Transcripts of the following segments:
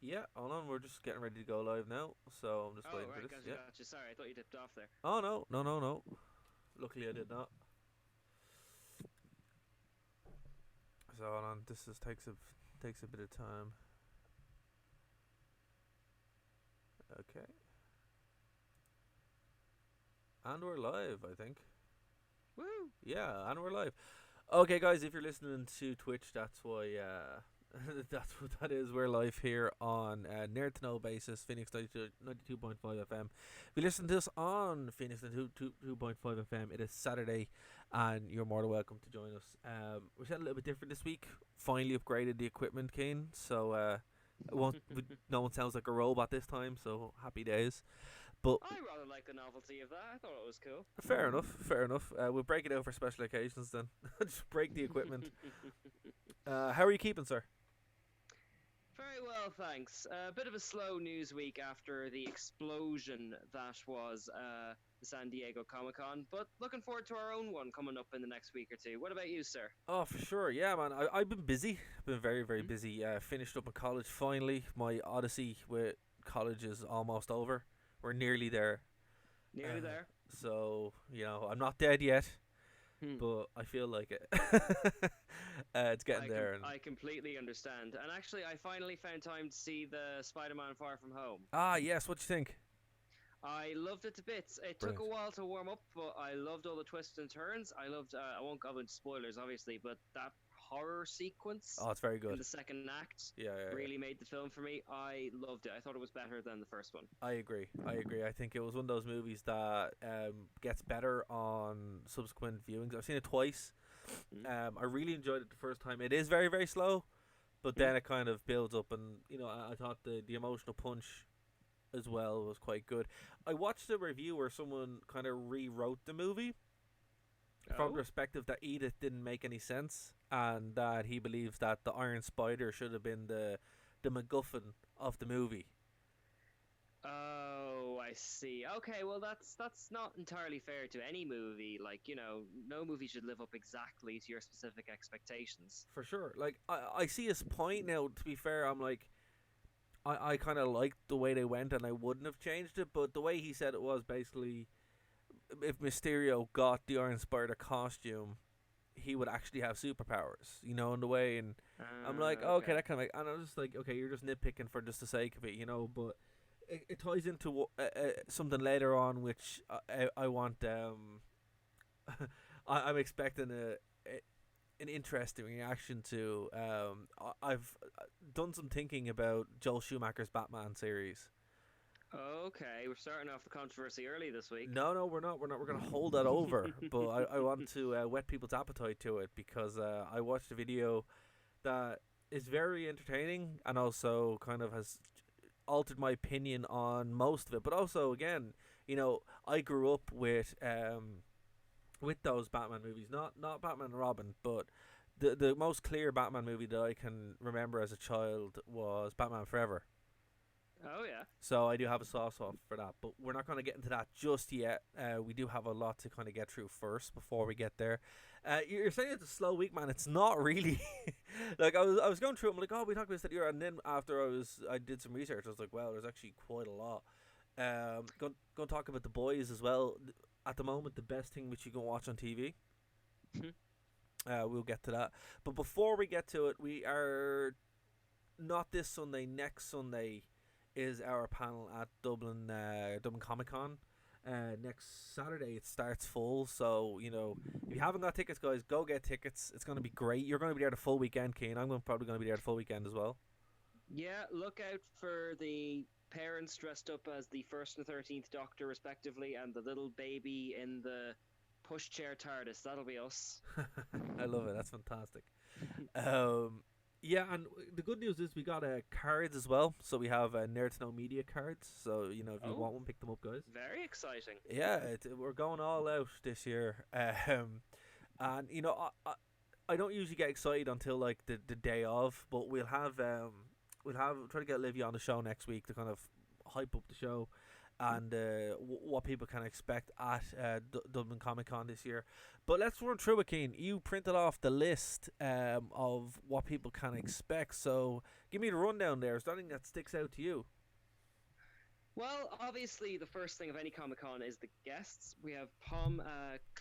Yeah, hold on. We're just getting ready to go live now, so I'm just Oh, waiting for right, this. gotcha, Yeah. gotcha. Sorry, I thought you dipped off there. Oh no, no, no, no. Luckily, I did not. So hold on. This is takes a bit of time. Okay, and we're live. I think. Woo! Yeah, and we're live. Okay, guys, if you're listening to Twitch, that's why. That's what that is. We're live here on NerdtoKnowBasis, Phoenix 92.5 FM. If you listen to us on Phoenix 92.5 FM, it is Saturday, and you're more than welcome to join us. We're sounding a little bit different this week. Finally upgraded the equipment, Keen. So no one sounds like a robot this time. So happy days. But I rather like the novelty of that. I thought it was cool. fair enough. Fair enough. We'll break it out for special occasions then. Just break the equipment. How are you keeping, sir? Very well, thanks. A bit of a slow news week after the explosion that was the San Diego Comic-Con, but looking forward to our own one coming up in the next week or two. What about you, sir? Oh, for sure. Yeah, man. I've been busy. Been very, very Hmm? busy. Finished up in college finally. My odyssey with college is almost over. We're nearly there. Nearly Uh, there. I'm not dead yet, Hmm. but I feel like it. It's getting there. And I completely understand. And actually, I finally found time to see the Spider-Man Far From Home. yes. What do you think? I loved it to bits. It took a Brilliant. while to warm up, but I loved all the twists and turns. I loved. I won't go into spoilers, obviously, but that horror sequence Oh, it's very in good. the second act Yeah, yeah, yeah. really made the film for me. I loved it. I thought it was better than the first one. I agree. I agree. I think it was one of those movies that gets better on subsequent viewings. I've seen it twice. Mm. I really enjoyed it the first time. It is very, very slow, but Mm. then it kind of builds up, and I thought the emotional punch as well was quite good. I watched a review where someone kind of rewrote the movie from the Oh. perspective that Edith didn't make any sense, and that he believes that the Iron Spider should have been the MacGuffin of the movie. Oh, I see. Okay, well that's not entirely fair to any movie. Like, no movie should live up exactly to your specific expectations. For sure. Like I see his point now. To be fair, I'm like I kind of liked the way they went, and I wouldn't have changed it. But the way he said it was basically, if Mysterio got the Iron Spider costume, he would actually have superpowers, in the way. And I'm like, oh, okay, Okay. that kind of and I'm just like, okay, you're just nitpicking for just the sake of it. But it ties into something later on, which I want. I'm expecting a an interesting reaction to. I've done some thinking about Joel Schumacher's Batman series. Okay, we're starting off the controversy early this week. No, no, we're not. We're not. We're gonna hold that over. But I want to whet people's appetite to it, because I watched a video that is very entertaining, and also kind of has altered my opinion on most of it. But also, again, I grew up with those Batman movies, not Batman and Robin, but the most clear Batman movie that I can remember as a child was Batman Forever. Oh yeah. So I do have a soft spot for that, but we're not going to get into that just yet. We do have a lot to kind of get through first before we get there. You're saying it's a slow week, man. It's not really. Like I was going through it. I'm like, oh, we talked about this that year, and then after I did some research. I was like, well, there's actually quite a lot. Going to talk about The Boys as well. At the moment, the best thing which you can watch on TV. We'll get to that, but before we get to it, we are not this Sunday. Next Sunday is our panel at Dublin Comic Con. Next Saturday it starts full, so if you haven't got tickets, guys, go get tickets. It's going to be great. You're going to be there the full weekend, Keen. Probably going to be there the full weekend as well. Yeah, look out for the parents dressed up as the first and 13th Doctor, respectively, and the little baby in the pushchair TARDIS. That'll be us. I love it. That's fantastic. Um, yeah, and the good news is we got cards as well. So we have NerdtoKnowMedia cards. So if you Oh, want one, pick them up, guys. very exciting. Yeah, we're going all out this year. And I don't usually get excited until like the day of, but we'll have try to get Olivia on the show next week to kind of hype up the show. and what people can expect at Dublin Comic Con this year. But let's run through it, Keen. You printed off the list of what people can expect. So give me the rundown there. Is there anything that sticks out to you? Well, obviously, the first thing of any Comic Con is the guests. We have Pom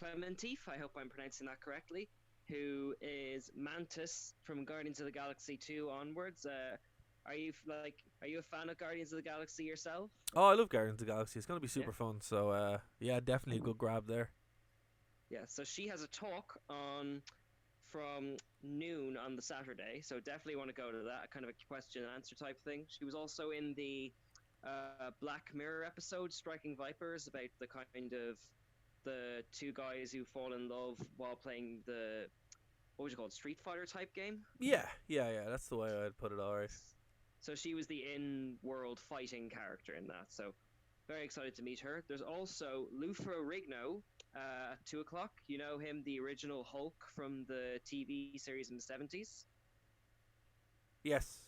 Clementif, I hope I'm pronouncing that correctly, who is Mantis from Guardians of the Galaxy 2 onwards. Are you a fan of Guardians of the Galaxy yourself? Oh, I love Guardians of the Galaxy. It's going to be super fun. So, yeah, definitely a good grab there. Yeah, so she has a talk from noon on the Saturday, so definitely want to go to that, kind of a question and answer type thing. She was also in the Black Mirror episode, Striking Vipers, about the kind of the two guys who fall in love while playing the, what would you call it, Street Fighter type game? Yeah, that's the way I'd put it, alright. So she was the in-world fighting character in that, so very excited to meet her. There's also Lou Ferrigno at 2 o'clock. You know him, the original Hulk from the TV series in the 70s? Yes.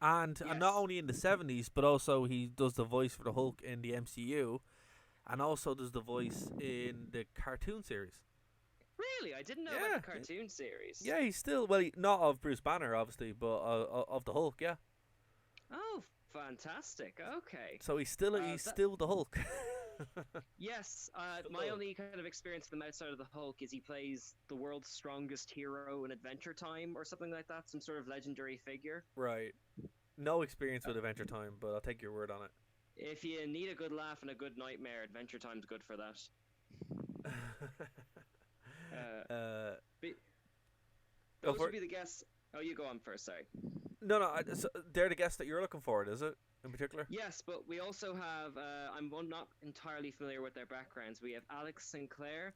And not only in the 70s, but also he does the voice for the Hulk in the MCU, and also does the voice in the cartoon series. Really? I didn't know about the cartoon series. Yeah, he's still, well, not of Bruce Banner, obviously, but of the Hulk, yeah. Oh, fantastic. Okay. So he's still the Hulk. Yes. My only kind of experience with him outside of the Hulk is he plays the world's strongest hero in Adventure Time or something like that, some sort of legendary figure. Right. No experience with Adventure Time, but I'll take your word on it. If you need a good laugh and a good nightmare, Adventure Time's good for that. Those would be the guests. Oh, you go on first, sorry. No, so they're the guests that you're looking for, is it, in particular? Yes, but we also have, I'm not entirely familiar with their backgrounds. We have Alex Sinclair,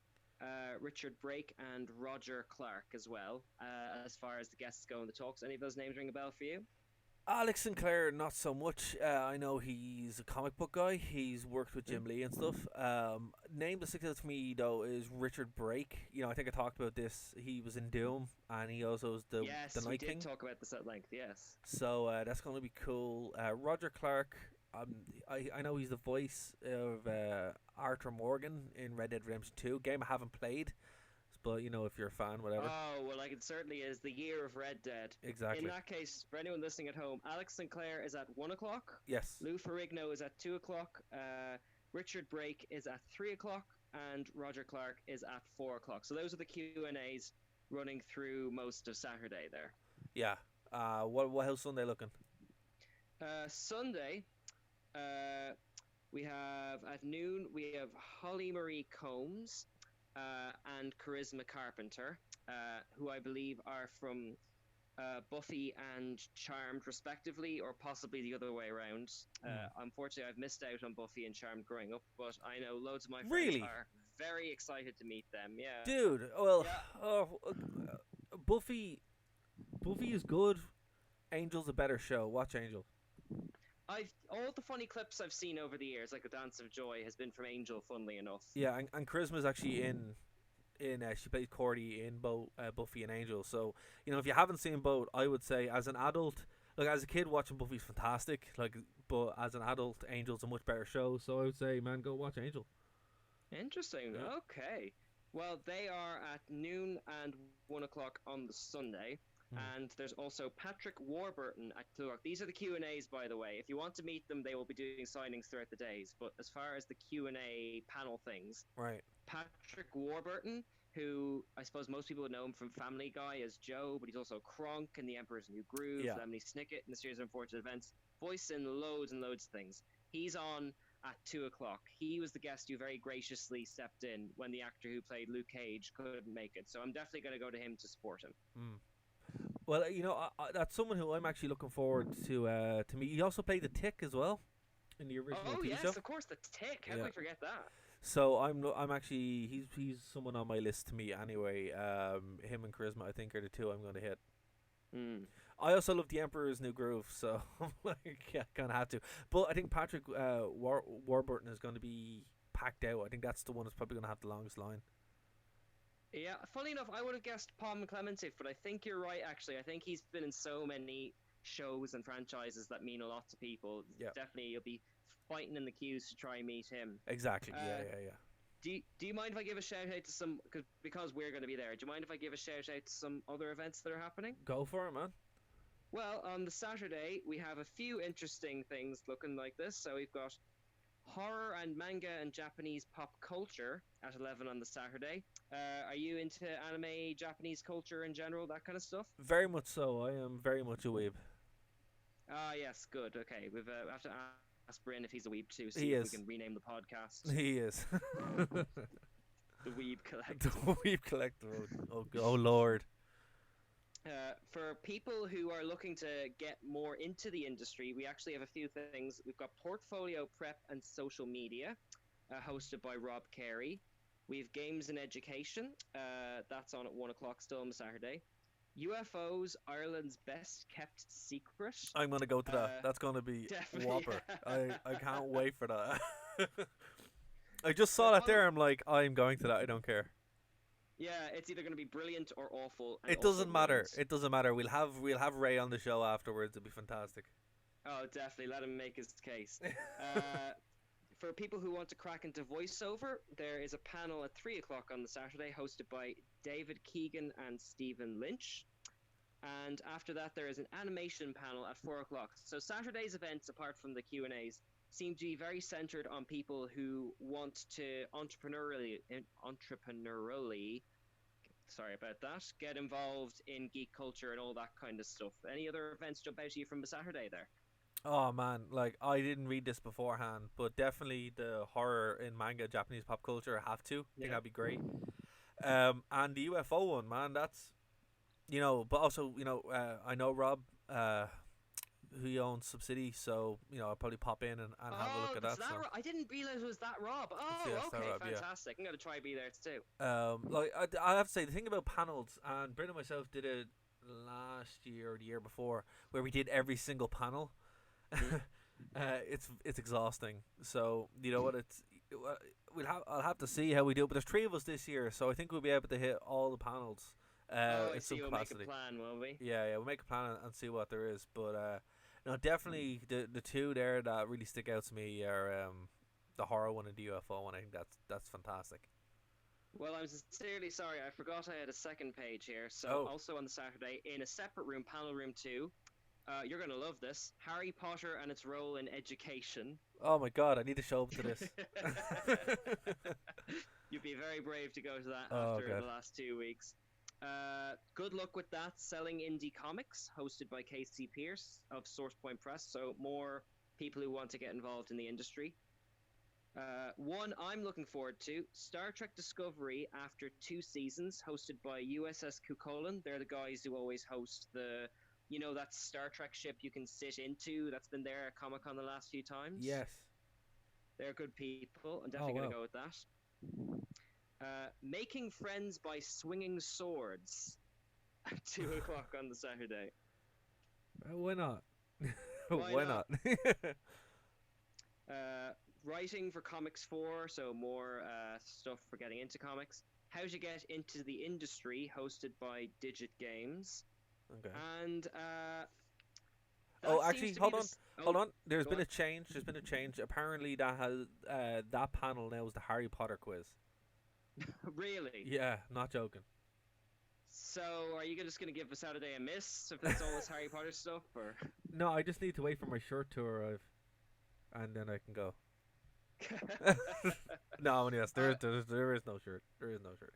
Richard Brake, and Roger Clark as well, as far as the guests go in the talks. Any of those names ring a bell for you? Alex Sinclair, not so much. I know he's a comic book guy. He's worked with Jim Lee and stuff. Name that sticks out to me, though, is Richard Brake. You know, I think I talked about this. He was in Doom, and he also was the Night King. Yes, we did talk about this at length, yes. So that's going to be cool. Roger Clark, I know he's the voice of Arthur Morgan in Red Dead Redemption 2, game I haven't played. But, you know, if you're a fan, whatever. Oh, well, it certainly is the year of Red Dead. Exactly. In that case, for anyone listening at home, Alex Sinclair is at 1 o'clock. Yes. Lou Ferrigno is at 2 o'clock. Richard Brake is at 3 o'clock. And Roger Clark is at 4 o'clock. So those are the Q&As running through most of Saturday there. Yeah. How's Sunday looking? Sunday, we have at noon, we have Holly Marie Combs. And Charisma Carpenter, who I believe are from Buffy and Charmed, respectively, or possibly the other way around. Unfortunately, I've missed out on Buffy and Charmed growing up, but I know loads of my friends are very excited to meet them. Yeah, dude. Well, Buffy is good. Angel's a better show. Watch Angel. All the funny clips I've seen over the years, like the Dance of Joy, has been from Angel, funnily enough. Yeah, and Charisma's actually in she plays Cordy in both Buffy and Angel. So, you know, if you haven't seen both, I would say as an adult, like as a kid watching Buffy's fantastic, but as an adult, Angel's a much better show. So I would say, man, go watch Angel. Interesting. Yeah. Okay. Well, they are at noon and 1 o'clock on the Sunday. And there's also Patrick Warburton at 2 o'clock. These are the Q&As, by the way. If you want to meet them, they will be doing signings throughout the days. But as far as the Q&A panel things, right? Patrick Warburton, who I suppose most people would know him from Family Guy as Joe, but he's also Kronk in The Emperor's New Groove, Lemony Snicket in the Series of Unfortunate Events, voice in loads and loads of things. He's on at 2 o'clock. He was the guest who very graciously stepped in when the actor who played Luke Cage couldn't make it. So I'm definitely going to go to him to support him. Well, you know, that's someone who I'm actually looking forward to meet. He also played the Tick as well in the original TV show. Yes, of course, the Tick. How can we forget that? So I'm actually he's someone on my list to meet anyway. Him and Charisma, I think, are the two I'm going to hit. I also love The Emperor's New Groove, so I'm like, yeah, kind of have to. But I think Patrick Warburton is going to be packed out. I think that's the one that's probably going to have the longest line. Yeah, funny enough, I would have guessed Paul Clementif, but I think you're right, actually. I think he's been in so many shows and franchises that mean a lot to people. Yeah. Definitely, you'll be fighting in the queues to try and meet him. Exactly. Yeah, Uh, yeah, yeah. do you mind if I give a shout out to some, because we're going to be there? Do you mind if I give a shout out to some other events that are happening? Go for it, man. Well, on the Saturday we have a few interesting things looking like this. So we've got horror and manga and Japanese pop culture at 11 on the Saturday. Are you into anime, Japanese culture in general, that kind of stuff? Very much so. I am very much a weeb. Ah, yes, good. Okay, we've have to ask Bryn if he's a weeb too. See He if we is. can rename the podcast He is. the Weeb The Collective. weeb collective. Oh Lord. For people who are looking to get more into the industry, we actually have a few things. We've got portfolio prep and social media, hosted by Rob Carey. We have games and education. That's on at 1 o'clock still on Saturday. UFOs, Ireland's best kept secret. I'm gonna go to that. That's gonna be Definitely. whopper. I can't wait for that. I just saw that there. I'm like, I'm going to that. I don't care. Yeah, it's either going to be brilliant or awful. It doesn't matter. It doesn't matter. We'll have Ray on the show afterwards. It'll be fantastic. Oh, definitely. Let him make his case. For people who want to crack into voiceover, there is a panel at 3 o'clock on the Saturday hosted by David Keegan and Stephen Lynch. And after that, there is an animation panel at 4 o'clock. So Saturday's events, apart from the Q&As, seem to be very centered on people who want to entrepreneurially, sorry about that, get involved in geek culture and all that kind of stuff. Any other events jump out to you from the Saturday there? Oh man, like I didn't read this beforehand, but definitely the horror in manga, Japanese pop culture, I have to. I think that'd be great. And the UFO one, man, that's but also I know Rob, who he owns Subsidy, so I'll probably pop in and have a look at that. So. I didn't realize it was that Rob. Oh, okay, Rob, fantastic. Yeah. I'm gonna try to be there too. Like I have to say the thing about panels, and Bryn and myself did it last year or the year before, where we did every single panel. It's exhausting. So you know what? I'll have to see how we do it. But there's 3 of us this year, so I think we'll be able to hit all the panels. I see. We'll make a plan, will we? Yeah, we'll make a plan and see what there is. But no, definitely the 2 there that really stick out to me are the horror one and the UFO one. I think that's fantastic. Well, I'm sincerely sorry. I forgot I had a second page here. So also on the Saturday, in a separate room, panel room 2, you're going to love this, Harry Potter and its role in education. Oh my god, I need to show up to this. You'd be very brave to go to that after the last 2 weeks. Good luck with that. Selling Indie Comics, hosted by Casey Pierce of SourcePoint Press. So more people who want to get involved in the industry. One I'm looking forward to, Star Trek Discovery after 2 seasons, hosted by USS Kukulkan. They're the guys who always host that Star Trek ship you can sit into that's been there at Comic-Con the last few times. Yes. They're good people. I'm definitely going to go with that. Making Friends by Swinging Swords at 2 o'clock on the Saturday. Why not? Why not? Writing for Comics 4, so more stuff for getting into comics. How to Get Into the Industry, hosted by Digit Games. Okay. And actually, hold on. There's been a change. Apparently, that panel now is the Harry Potter quiz. Really? Yeah, not joking. So, are you just going to give a Saturday a miss if that's all this Harry Potter stuff, or? No, I just need to wait for my shirt to arrive, and then I can go. No, yes, there is no shirt. There is no shirt.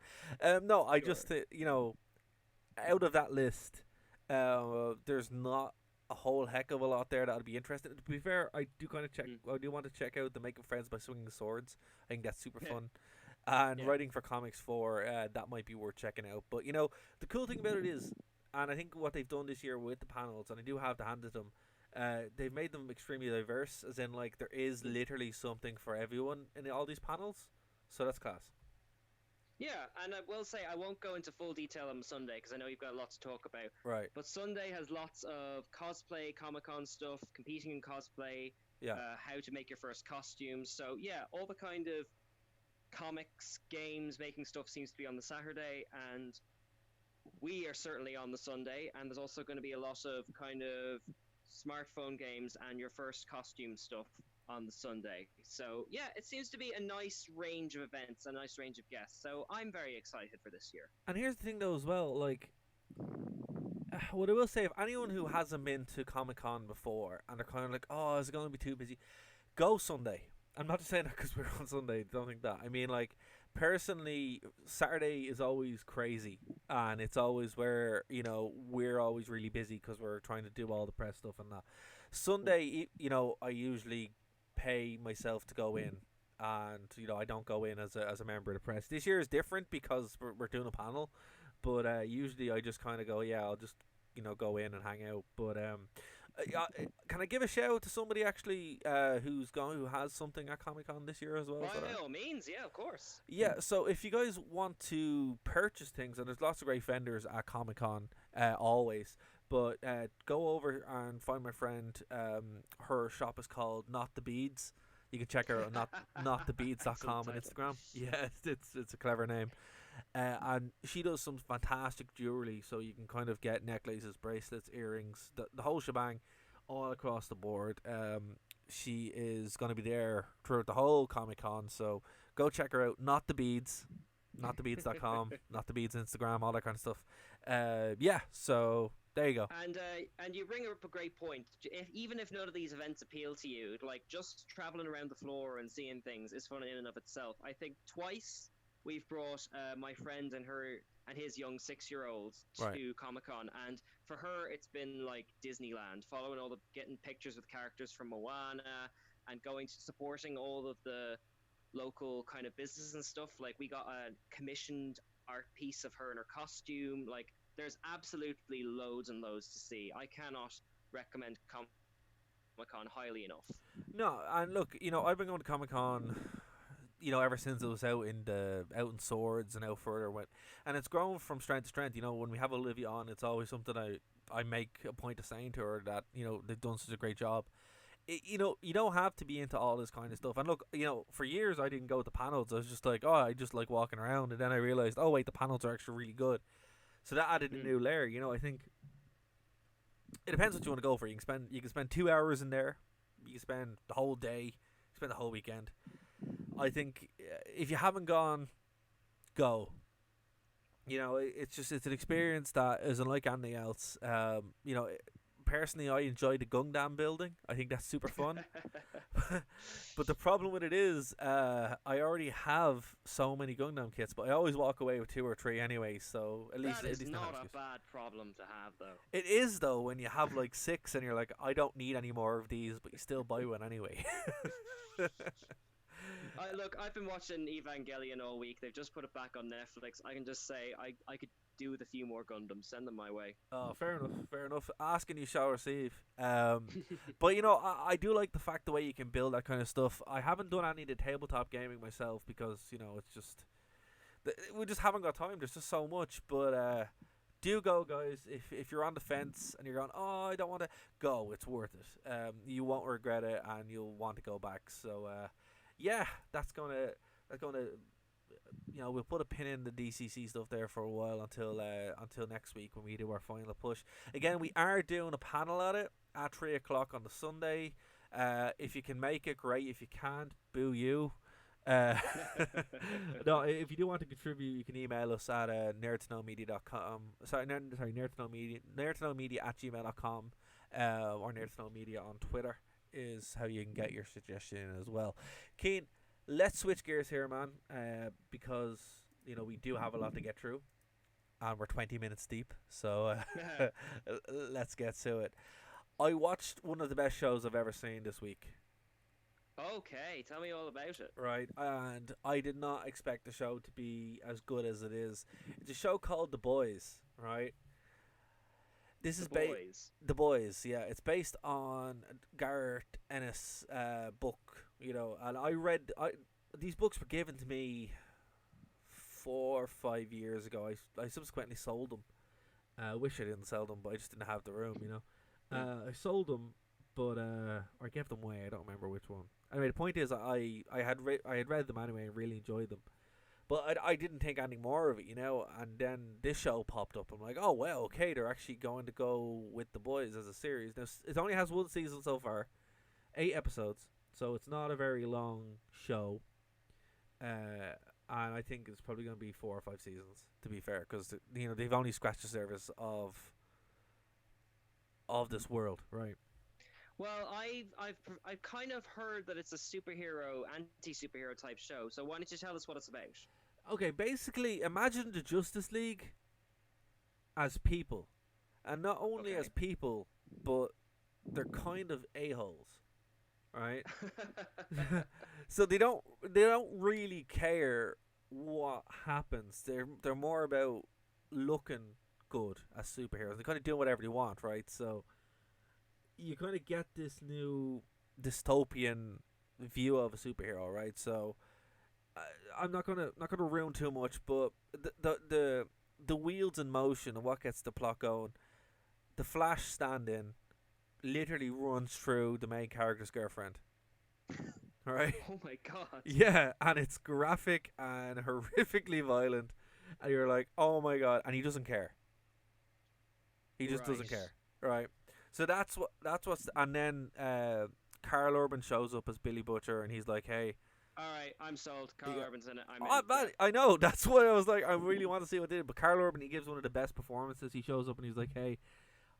No, I just out of that list, there's not a whole heck of a lot there that I'd be interested in. To be fair, I do kind of check. I do want to check out the Making Friends by Swinging Swords. I think that's super fun. And writing for Comics 4, that might be worth checking out. But the cool thing about it is, and I think what they've done this year with the panels, and I do have to hand it to them, they've made them extremely diverse. As in, like, there is literally something for everyone in all these panels. So that's class. Yeah, and I will say I won't go into full detail on Sunday because I know you've got a lot to talk about. Right. But Sunday has lots of cosplay, Comic-Con stuff, competing in cosplay, how to make your first costumes. So, yeah, all the kind of comics, games, making stuff seems to be on the Saturday, and we are certainly on the Sunday, and there's also going to be a lot of kind of smartphone games and your first costume stuff. on the Sunday. So yeah, it seems to be a nice range of events, a nice range of guests. So I'm very excited for this year. And here's the thing though as well, like what I will say, if anyone who hasn't been to Comic Con before and they're kind of like, oh, is it going to be too busy? Go Sunday. I'm not just saying that because we're on Sunday. Don't think that. I mean, like, personally, Saturday is always crazy, and it's always where we're always really busy because we're trying to do all the press stuff and that. Sunday, I usually pay myself to go in, and I don't go in as a member of the press. This year is different because we're doing a panel, but usually I just kind of go, yeah, I'll just go in and hang out. But can I give a shout out to somebody actually who has something at Comic Con this year as well? By all means, yeah, of course. Yeah, so if you guys want to purchase things, and there's lots of great vendors at Comic Con always, but go over and find my friend. Her shop is called Not the Beads. You can check her out on notthebeads.com on Instagram. Yeah, it's a clever name. And she does some fantastic jewelry, so you can kind of get necklaces, bracelets, earrings, the whole shebang, all across the board. She is going to be there throughout the whole Comic Con, so go check her out. Not the Beads, notthebeads.com, Not the Beads Instagram, all that kind of stuff. Yeah, so there you go. And you bring up a great point. Even if none of these events appeal to you, like just traveling around the floor and seeing things is fun in and of itself. I think twice we've brought my friend and his young 6-year-old to Comic-Con, and for her it's been like Disneyland, following getting pictures with characters from Moana and supporting all of the local kind of businesses and stuff. Like, we got a commissioned art piece of her in her costume. Like, there's absolutely loads and loads to see. I cannot recommend Comic-Con highly enough. No, and look, I've been going to Comic-Con ever since it was out in Swords and out further went, and it's grown from strength to strength. When we have Olivia on, it's always something I make a point of saying to her that they've done such a great job. You don't have to be into all this kind of stuff. And look, for years I didn't go to panels. I was just like, oh, I just like walking around, and then I realized, oh wait, the panels are actually really good. So that added a new layer. I think it depends what you want to go for. You can spend 2 hours in there. You can spend the whole day. Spend the whole weekend. I think if you haven't gone, go. It's an experience that is unlike anything else. Personally, I enjoy the Gundam building. I think that's super fun. But the problem with it is, I already have so many Gundam kits, but I always walk away with 2 or 3 anyway. So at least that is not a bad problem to have, though. It is though when you have like 6 and you're like, I don't need any more of these, but you still buy one anyway. Look, I've been watching Evangelion all week. They've just put it back on Netflix. I can just say I could do with a few more Gundams. Send them my way. Oh, fair enough. Asking you shall receive. But I do like the fact the way you can build that kind of stuff. I haven't done any of the tabletop gaming myself because it's just we just haven't got time. There's just so much. But do go, guys. If you're on the fence and you're going, oh, I don't want to go, it's worth it. You won't regret it, and you'll want to go back. So yeah, that's gonna we'll put a pin in the DCC stuff there for a while until next week when we do our final push. Again, we are doing a panel at it at 3:00 on the Sunday. If you can make it, great. If you can't, boo you. No, if you do want to contribute, you can email us at nerdtoknowmedia.com. nerdtoknowmedia@gmail.com, or nerdtoknowmedia on Twitter is how you can get your suggestion in as well. Keen, let's switch gears here, man, because we do have a lot to get through, and we're 20 minutes deep, so let's get to it. I watched one of the best shows I've ever seen this week. Okay, tell me all about it. Right, and I did not expect the show to be as good as it is. It's a show called The Boys, right? This is The Boys, yeah. It's based on Garrett Ennis' book, and these books were given to me 4 or 5 years ago. I subsequently sold them. I wish I didn't sell them, but I just didn't have the room, I sold them, but or I gave them away. I don't remember which one. Anyway, the point is, I had read them anyway and really enjoyed them, but I didn't think any more of it, And then this show popped up. I'm like, oh well, okay, they're actually going to go with The Boys as a series. Now, it only has 1 season so far, 8 episodes. so it's not a very long show. And I think it's probably going to be 4 or 5 seasons. To be fair, because they've only scratched the surface of this world, right? Well, I've kind of heard that it's a superhero, anti-superhero type show. So why don't you tell us what it's about? Okay, basically, imagine the Justice League as people, and not only Okay. as people, but they're kind of a-holes, right? So they don't really care what happens. They're more about looking good as superheroes. They kind of do whatever they want, right? So you kind of get this new dystopian view of a superhero, right? So I'm not gonna ruin too much, but the wheels in motion and what gets the plot going. The Flash stand-in literally runs through the main character's girlfriend. Right? Oh my god. Yeah, and it's graphic and horrifically violent, and you're like, oh my god, and he doesn't care. He just doesn't Right. care, right? So that's what's and then Carl Urban shows up as Billy Butcher, and he's like, hey, All right, I'm sold. Carl yeah. Urban's in it. I'm Oh, in. man, I know. That's why I was like, I really want to see what they did. But Carl Urban, he gives one of the best performances. He shows up and he's like, hey,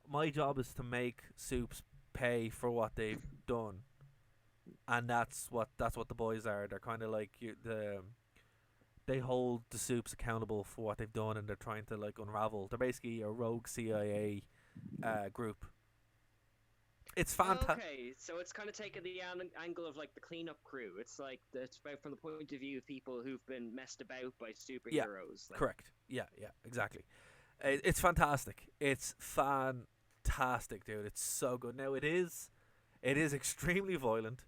my job is to make soups pay for what they've done, and that's what the boys are. They're kind of like they hold the soups accountable for what they've done, and they're trying to like unravel. They're basically a rogue CIA group. It's fantastic. Okay, so it's kind of taking the angle of like the cleanup crew. It's like it's about from the point of view of people who've been messed about by Yeah, superheroes. Like, correct. Yeah, exactly. It's fantastic. It's fantastic, dude. It's so good. Now it is extremely violent.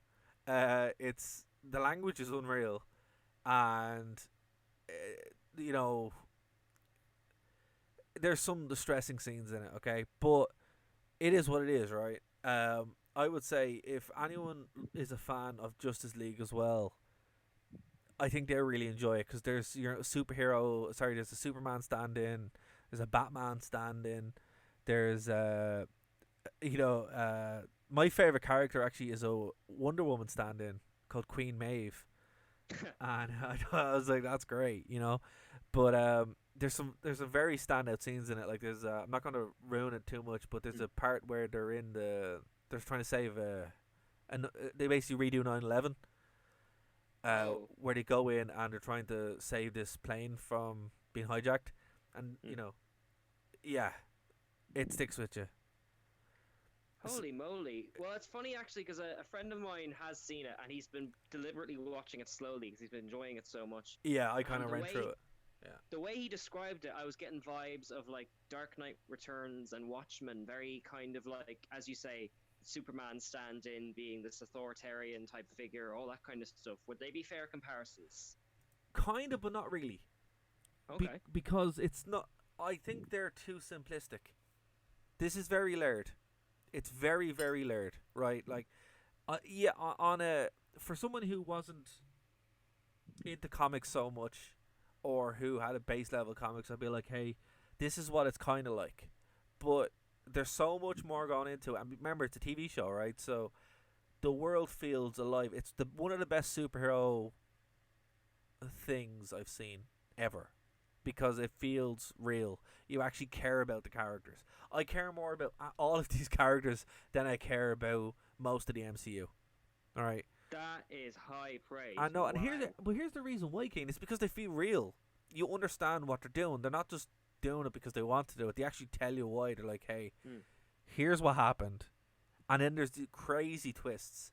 It's the language is unreal, and you know there's some distressing scenes in it. Okay, but it is what it is, right? I would say if anyone is a fan of Justice League as well, I think they'll really enjoy it because there's superhero. Sorry, there's a Superman stand-in, there's a Batman stand-in, there's my favorite character actually is a Wonder Woman stand-in called Queen Maeve, and I was like, that's great. But there's some very standout scenes in it. Like I'm not gonna ruin it too much, but there's a part where they're trying to save they basically redo 9/11. oh, Where they go in and they're trying to save this plane from being hijacked, and yeah, it sticks with you. holy moly! Well, it's funny actually because a friend of mine has seen it and he's been deliberately watching it slowly because he's been enjoying it so much. Yeah, I kind And of the ran way through it. Yeah. the way he described it, I was getting vibes of like Dark Knight Returns and Watchmen, very kind of like, as you say, Superman stand-in being this authoritarian type figure, all that kind of stuff. Would they be fair comparisons? Kind of, but not really. Okay. Because it's not. I think they're too simplistic. This is very layered. It's very, very layered, right? Like, yeah, on a for someone who wasn't into comics so much, or who had a base level comics, I'd be like, hey, this is what it's kind of like. But there's so much more going into it. And remember, it's a TV show, right? So the world feels alive. It's one of the best superhero things I've seen ever, because it feels real. You actually care about the characters. I care more about all of these characters than I care about most of the MCU. All right. That is high praise. I know, and Wow. here's the reason why, Kane. It's because they feel real. You understand what they're doing. They're not just doing it because they want to do it. They actually tell you why. They're like, hey, Hmm. here's what happened, and then there's the crazy twists,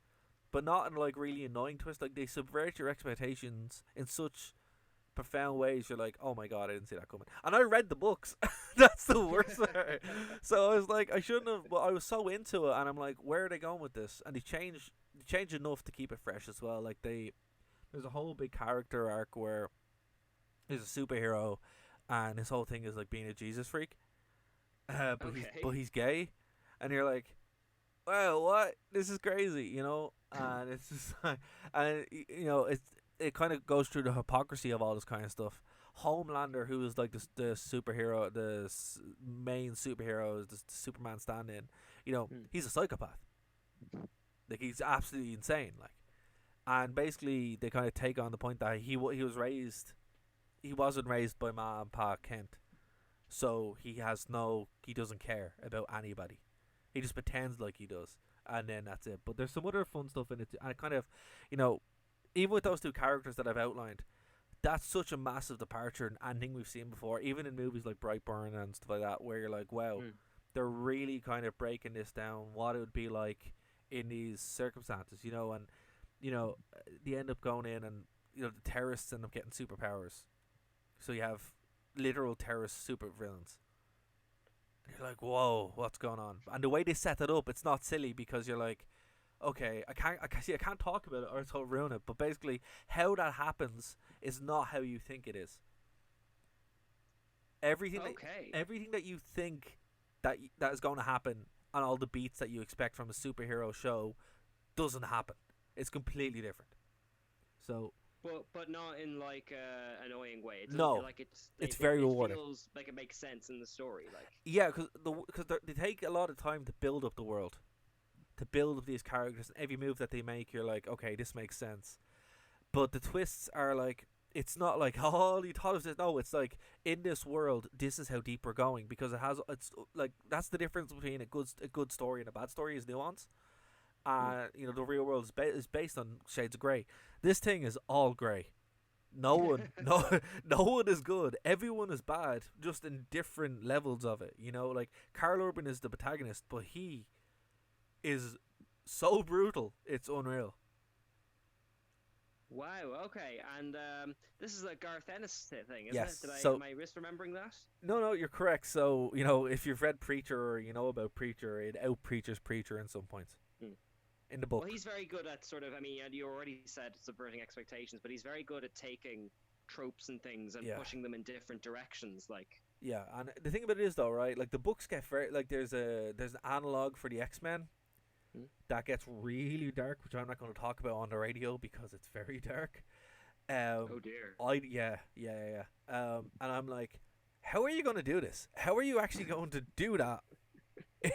but not in like really annoying twists. Like they subvert your expectations in such profound ways. You're like, oh my god, I didn't see that coming. And I read the books. That's the worst part. So I was like, I shouldn't have. But I was so into it, and I'm like, where are they going with this? And they changed enough to keep it fresh as well. Like there's a whole big character arc where he's a superhero, and his whole thing is like being a Jesus freak. But Okay. he's gay, and you're like, well, what? This is crazy. And it's just like, and it kind of goes through the hypocrisy of all this kind of stuff. Homelander, who is like the superhero, main superhero, is the Superman stand-in. Hmm. He's a psychopath. Like he's absolutely insane. Like, and basically they kind of take on the point that he wasn't raised by Ma and Pa Kent, so he doesn't care about anybody. He just pretends like he does, and then that's it. But there's some other fun stuff in it, and it kind of, you know, even with those two characters that I've outlined, that's such a massive departure in anything we've seen before, even in movies like Brightburn and stuff like that, where you're like, wow, they're really kind of breaking this down, what it would be like in these circumstances, you know, and, you know, they end up going in and, you know, the terrorists end up getting superpowers. So you have literal terrorist super villains. And you're like, whoa, what's going on? And the way they set it up, it's not silly because you're like, okay, I can't talk about it or it'll ruin it. But basically, how that happens is not how you think it is. Everything that you think that is going to happen, and all the beats that you expect from a superhero show doesn't happen. It's completely different. So, but not in like annoying way. It's very rewarding. It feels like it makes sense in the story. Like, yeah, because they take a lot of time to build up the world, to build up these characters. And every move that they make, you're like, okay, this makes sense. But the twists are like, it's not like, oh, you thought of this. No, it's like, in this world, this is how deep we're going, because it's like, that's the difference between a good story and a bad story, is nuance. You know, the real world is based on shades of grey. This thing is all grey. No one is good. Everyone is bad, just in different levels of it. You know, like Karl Urban is the protagonist, but he is so brutal, it's unreal. Wow. Okay, and this is a Garth Ennis thing, isn't Yes. it? So, am I misremembering that? No, you're correct. So, you know, if you've read Preacher or you know about Preacher, it out Preacher's Preacher in some points. In the book. Well, he's very good at sort of, I mean, you already said subverting expectations, but he's very good at taking tropes and things and pushing them in different directions. Like, yeah, and the thing about it is though, right? Like the books get very like there's an analog for the X-Men that gets really dark, which I'm not going to talk about on the radio because it's very dark. Oh dear. Yeah. And I'm like, how are you going to do this? How are you actually going to do that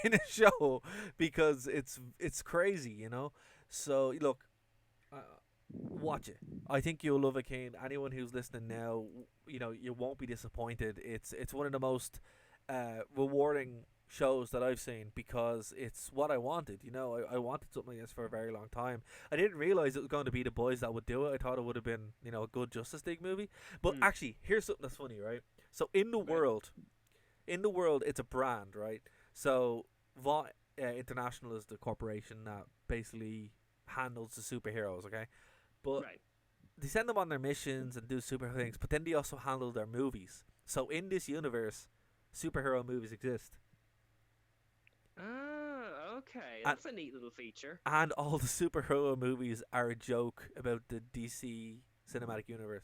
in a show? Because it's crazy, you know. So look, watch it. I think you'll love it, Kane. Anyone who's listening now, you know, you won't be disappointed. It's one of the most rewarding shows that I've seen because it's what I wanted. You know, I wanted something like this for a very long time. I didn't realize it was going to be the boys that would do it. I thought it would have been, you know, a good Justice League movie. But actually, here's something that's funny, right? So in the world, it's a brand, right? So Vought International is the corporation that basically handles the superheroes, okay? But they send them on their missions and do superhero things, but then they also handle their movies. So in this universe, superhero movies exist. Ah, okay. That's a neat little feature. And all the superhero movies are a joke about the DC cinematic universe.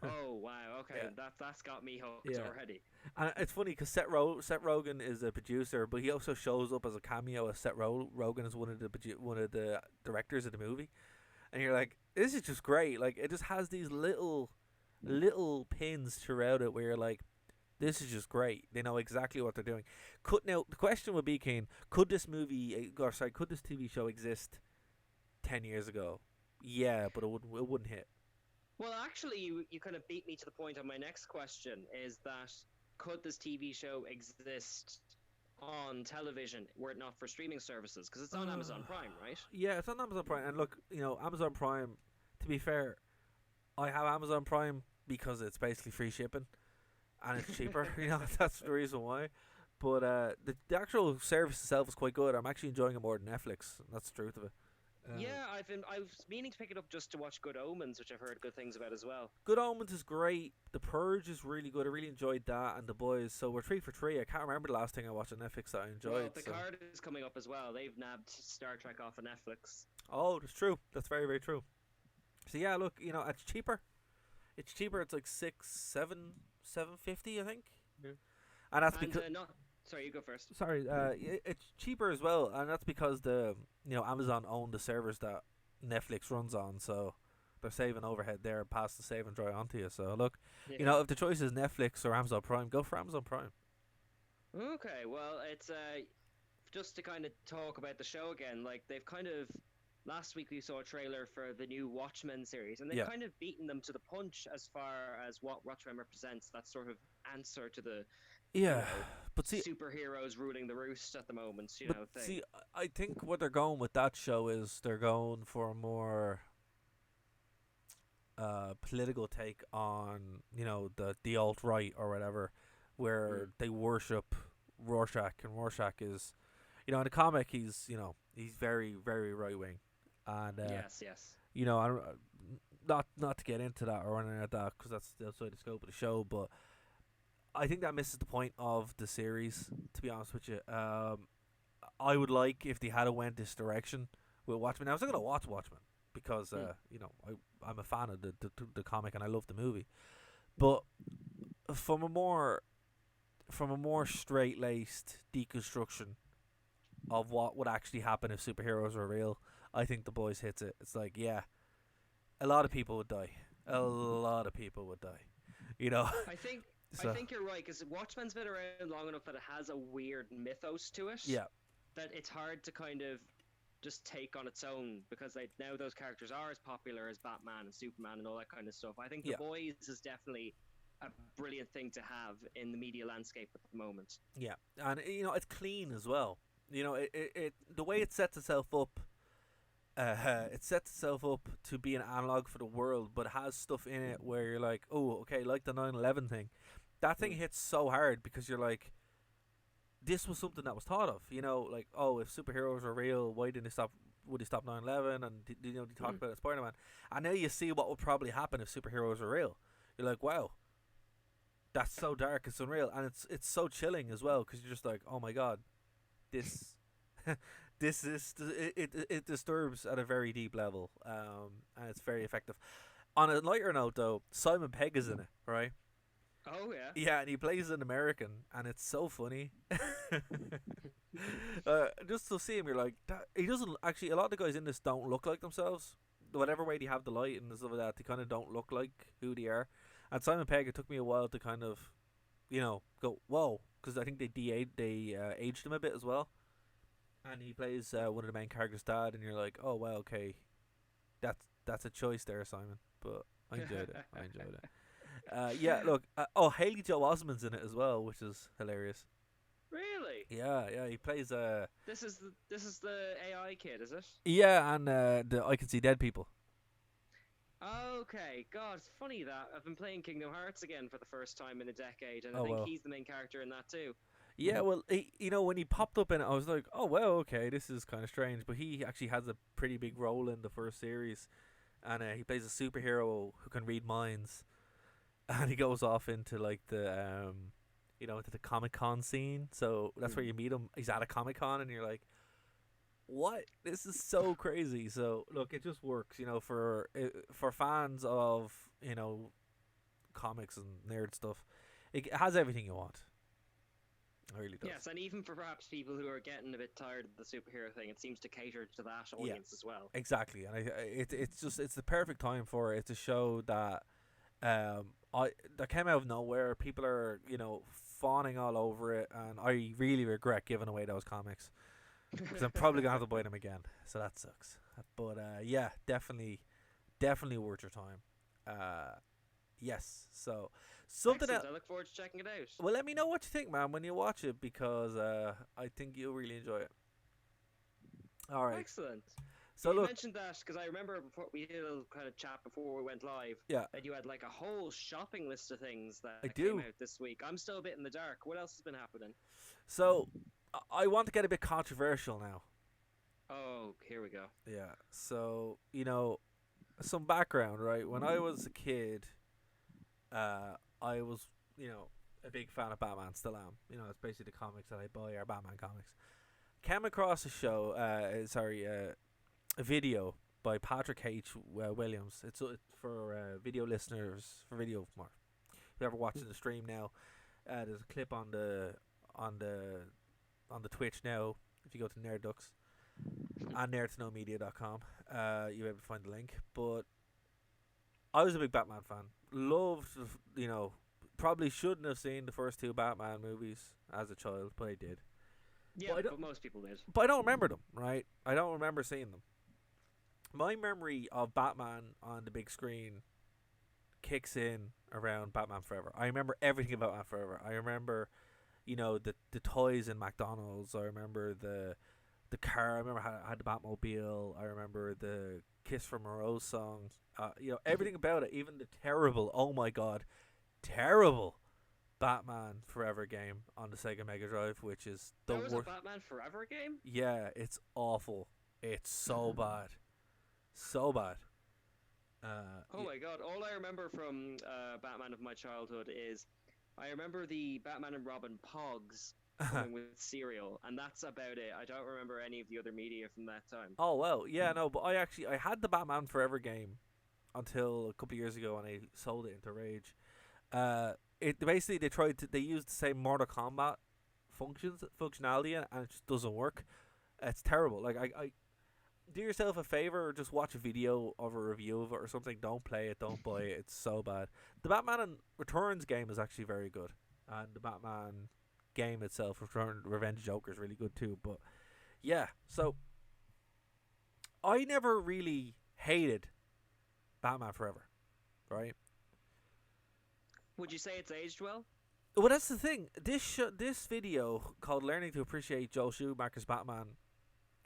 Oh wow! Okay, that's got me hooked already. And it's funny because Seth Rogen is a producer, but he also shows up as a cameo as Seth Rogen is one of the directors of the movie, and you're like, this is just great. Like it just has these little pins throughout it where you're like, this is just great. They know exactly what they're doing. Now the question would be, Kane, could this TV show exist 10 years ago? Yeah, but it wouldn't hit. Well, actually, you kind of beat me to the point on my next question, is that could this TV show exist on television were it not for streaming services? Because it's on Amazon Prime, right? Yeah, it's on Amazon Prime. And look, you know, Amazon Prime, to be fair, I have Amazon Prime because it's basically free shipping and it's cheaper. You know, that's the reason why. But the actual service itself is quite good. I'm actually enjoying it more than Netflix. That's the truth of it. Yeah, I was meaning to pick it up just to watch Good Omens, which I've heard good things about as well. Good Omens is great. The Purge is really good. I really enjoyed that, and The Boys. So we're 3 for 3. I can't remember the last thing I watched on Netflix that I enjoyed. Well, Picard is coming up as well. They've nabbed Star Trek off of Netflix. Oh, that's true. That's very, very true. So yeah, look, you know, it's cheaper. It's cheaper. It's like $7.50, I think. Yeah. And that's because. Sorry, you go first. Sorry, it's cheaper as well, and that's because Amazon own the servers that Netflix runs on, so they're saving overhead there and pass the save and dry onto you. So look, you know, if the choice is Netflix or Amazon Prime, go for Amazon Prime. Okay, well, it's just to kind of talk about the show again. Like they've kind of last week we saw a trailer for the new Watchmen series, and they've Yeah. kind of beaten them to the punch as far as what Watchmen represents. That sort of answer to the, you Yeah, know, but see, superheroes ruling the roost at the moment, but thing. see, I think what they're going with that show is they're going for a more political take on the alt right or whatever, where Mm. they worship Rorschach, and Rorschach is, in the comic he's very very right wing, and Yes, yes. I don't, not to get into that or anything like that because that's outside the scope of the show, but I think that misses the point of the series. To be honest with you, I would like if they had went this direction with Watchmen. I was not gonna watch Watchmen because Mm. I'm a fan of the comic and I love the movie, but from a more straight laced deconstruction of what would actually happen if superheroes were real, I think The Boys hits it. It's like, yeah, a lot of people would die. A lot of people would die. You know. I think I So think you're right, because Watchmen's been around long enough that it has a weird mythos to it. yeah, That it's hard to kind of just take on its own, because now those characters are as popular as Batman and Superman and all that kind of stuff. I think yeah, The Boys is definitely a brilliant thing to have in the media landscape at the moment. yeah, and it's clean as well. The way it sets itself up. It sets itself up to be an analog for the world, but it has stuff in it where you're like, oh, okay, like the 9/11 thing. That thing hits so hard because you're like, this was something that was thought of. Like, oh, if superheroes were real, why didn't they stop? Would they stop 9/11? And they talk about it in Spider-Man. And now you see what would probably happen if superheroes were real. You're like, wow, that's so dark, it's unreal, and it's so chilling as well because you're just like, oh my god, this. This is it disturbs at a very deep level, and it's very effective. On a lighter note, though, Simon Pegg is in it, right? Oh, yeah. Yeah, and he plays an American, and it's so funny. Just to see him, you're like, he doesn't actually. A lot of the guys in this don't look like themselves. Whatever way they have the light and stuff like that, they kind of don't look like who they are. And Simon Pegg, it took me a while to kind of, go whoa, because I think they aged him a bit as well. And he plays one of the main characters' dad, and you're like, oh well, okay, that's a choice there, Simon. But I enjoyed it. I enjoyed it. Yeah, look. Haley Joel Osment's in it as well, which is hilarious. Really? Yeah. He plays This is the AI kid, is it? Yeah, and the I Can See Dead People. Okay, God, it's funny that I've been playing Kingdom Hearts again for the first time in a decade, and I Oh think well. he's the main character in that too. Yeah, well, when he popped up in it, I was like, oh well, okay, this is kind of strange. But he actually has a pretty big role in the first series, and he plays a superhero who can read minds, and he goes off into like into the Comic-Con scene. So that's where you meet him. He's at a Comic-Con, and you're like, what? This is so crazy. So look, it just works, for fans of comics and nerd stuff. It has everything you want. It really does. Yes, and even for perhaps people who are getting a bit tired of the superhero thing, it seems to cater to that audience as well. Exactly, and it's the perfect time for it. It's a show that that came out of nowhere. People are fawning all over it, and I really regret giving away those comics because I'm probably gonna have to buy them again. So that sucks. But yeah, definitely worth your time. Yes. So something Excellent. else. I look forward to checking it out. Well, let me know what you think, man, when you watch it, because I think you'll really enjoy it. All right. Excellent. So you look, mentioned that because I remember before we did a little kind of chat before we went live. Yeah. That you had like a whole shopping list of things that I came do. out this week. I'm still a bit in the dark. What else has been happening? so I want to get a bit controversial now. Oh, here we go. Yeah. So some background, right? When I was a kid, I was a big fan of Batman. Still am. It's basically the comics that I buy are Batman comics. Came across a show. A video by Patrick H. Williams. It's for video listeners, for video more. Whoever watching the stream now, there's a clip on the Twitch now. If you go to NerdDux and nerdtoknowmedia.com, you'll be able to find the link. But I was a big Batman fan. Loved, probably shouldn't have seen the first two Batman movies as a child, but I did. Yeah, But but most people did. But I don't remember them, right? I don't remember seeing them. My memory of Batman on the big screen kicks in around Batman Forever. I remember everything about Batman Forever. I remember, the toys in McDonald's. I remember the car. I remember how I had the Batmobile. I remember the Kiss from a Rose song. Everything about it, even the terrible, oh my god, terrible Batman Forever game on the Sega Mega Drive, which is the There was worst. a Batman Forever game? Yeah, it's awful. It's so bad. So bad. Oh my god! All I remember from Batman of my childhood is I remember the Batman and Robin Pogs coming with cereal, and that's about it. I don't remember any of the other media from that time. Oh well, yeah, no, but I had the Batman Forever game until a couple of years ago, and I sold it into Rage. It basically they used the same Mortal Kombat functionality, and it just doesn't work. It's terrible. Like I do yourself a favor, or just watch a video of a review of it or something. Don't play it, don't buy it. It's so bad. The Batman and Returns game is actually very good, and the Batman game itself, Revenge Joker, is really good too. But yeah, so I never really hated Batman Forever, right? Would you say it's aged well? Well, that's the thing. This video called "Learning to Appreciate Joel Schumacher's Batman"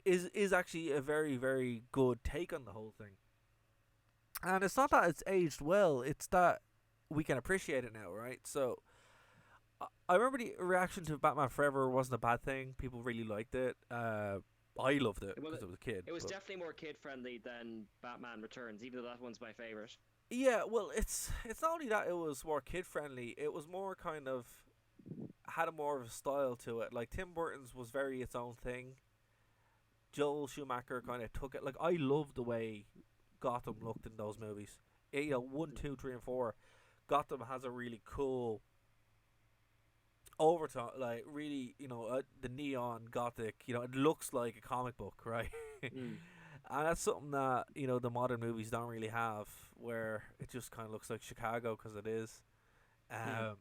is actually a very, very good take on the whole thing. And it's not that it's aged well; it's that we can appreciate it now, right? So I remember the reaction to Batman Forever wasn't a bad thing. People really liked it. I loved it because I was a kid. It was definitely more kid friendly than Batman Returns, even though that one's my favorite. Yeah, well, it's not only that it was more kid friendly. It was more kind of had a more of a style to it. Like Tim Burton's was very its own thing. Joel Schumacher kind of took it. Like I loved the way Gotham looked in those movies. 1, 2, 3, and 4. Gotham has a really cool overtone, like really, the neon gothic. It looks like a comic book, right? And that's something that the modern movies don't really have, where it just kind of looks like Chicago because it is. And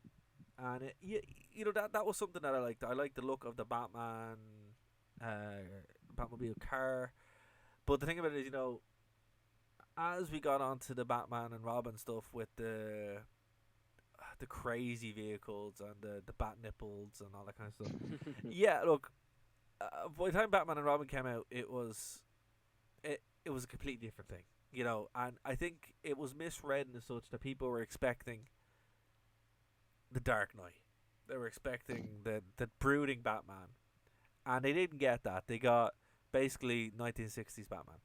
that was something that I liked. I liked the look of the Batman, Batmobile car. But the thing about it is, as we got onto the Batman and Robin stuff with the crazy vehicles and the bat nipples and all that kind of stuff. Yeah, look, by the time Batman and Robin came out, it was a completely different thing, and I think it was misread in such that people were expecting the Dark Knight. They were expecting the brooding Batman, and they didn't get that. They got basically 1960s Batman.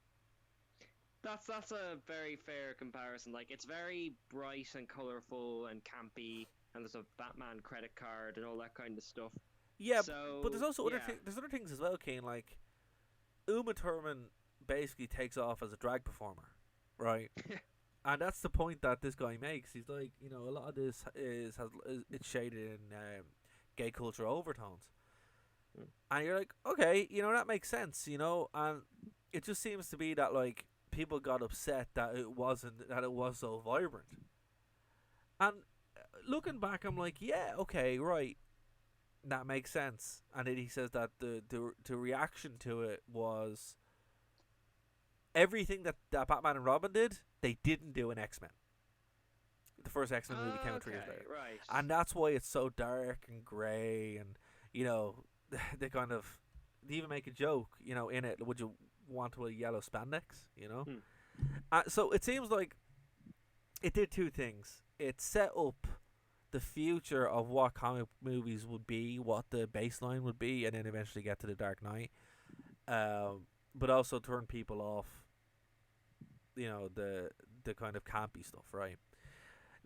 That's a very fair comparison. Like, it's very bright and colorful and campy, and there's a Batman credit card and all that kind of stuff. Yeah, so, but there's also there's other things as well, Kane. Like Uma Thurman basically takes off as a drag performer, right? And that's the point that this guy makes. He's like, a lot of this is it's shaded in gay culture overtones, and you're like, okay, that makes sense, and it just seems to be that like people got upset that it was so vibrant. And looking back, I'm like, yeah, okay, right, that makes sense. And then he says that the reaction to it was everything that Batman and Robin did, they didn't do in X-Men. The first X-Men movie came out 3 years later. Right. And that's why it's so dark and grey, and they kind of they even make a joke, in it. Would you want to wear yellow spandex? So it seems like it did two things. It set up the future of what comic movies would be, what the baseline would be, and then eventually get to the Dark Knight. But also turn people off, the kind of campy stuff, right?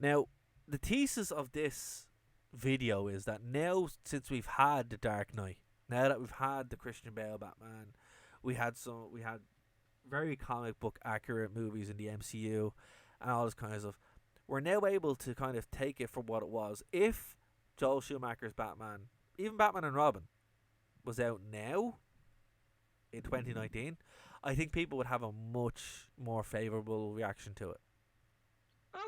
Now, the thesis of this video is that now, since we've had the Dark Knight, now that we've had the Christian Bale Batman, we had very comic book accurate movies in the MCU and all this kind of stuff, we're now able to kind of take it for what it was. If Joel Schumacher's Batman, even Batman and Robin, was out now in 2019, I think people would have a much more favourable reaction to it.